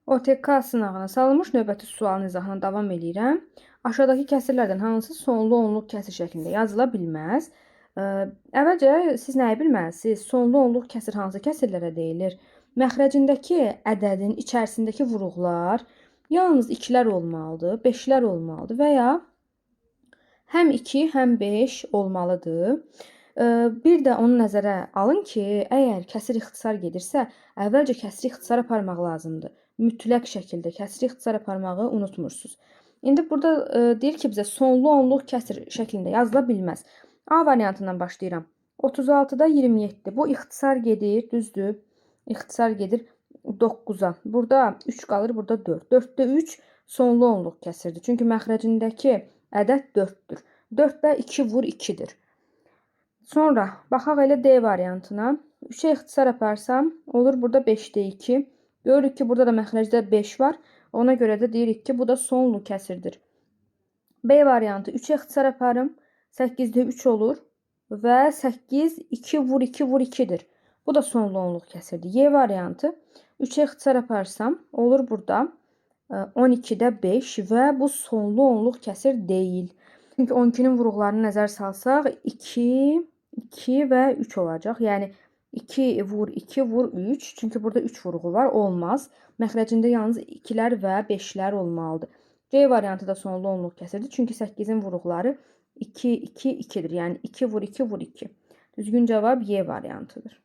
OTK sınağına salınmış növbəti sualın izahına davam edirəm. Aşağıdakı kəsirlərdən hansı sonlu onluq kəsir şəklində yazıla bilməz? Əvvəlcə siz nəyi bilməlisiniz? Sonlu onluq kəsir hansı kəsirlərə deyilir? Məxrəcindəki ədədin içərisindəki vuruqlar yalnız 2-lər olmalıdır, 5-lər olmalıdır və ya həm 2, həm 5 olmalıdır. Bir də onu nəzərə alın ki, əgər kəsir ixtisar gedirsə, əvvəlcə kəsiri ixtisar aparmaq lazımdır. Mütləq şəkildə kəsiri ixtisar aparmağı unutmursunuz. İndi burada deyir ki, bizə sonlu onluq kəsir şəklində yazıla bilməz. A variantından başlayıram. 36-da 27. Bu ixtisar gedir, düzdür? İxtisar gedir 9-a. Burada 3 qalır, burada 4. 4-də 3 sonlu onluq kəsirdir. Çünki məxrəcindəki ədəd 4-dür. 4-də 2 vur 2-dir. Sonra baxaq elə D variantına. 3-ə ixtisar aparsam, olur burada 5-də 2. Görürük ki, burada da məxrəcdə 5 var. Ona görə də deyirik ki, bu da sonlu kəsirdir. B variantı 3-ə ixtisar aparım. 8-də 3 olur və 8 2 vur 2 vur 2-dir. Bu da sonlu onluq kəsirdir. Y variantı 3-ə ixtisar aparsam, olur burada 12-də 5 və bu sonlu onluq kəsir deyil. Çünki 12-nin vuruqlarını nəzər salsaq 2, 2 və 3 olacaq. Yəni 2 vur 2 vur 3. Çünki burada 3 vuruğu var. Olmaz. Məxrəcində yalnız 2-lər və 5-lər olmalıdır. C variantı da sonlu onluq kəsirdir. Çünki 8-in vuruqları 2, 2, 2-dir. Yəni 2 vur 2 vur 2. Düzgün cavab Y variantıdır.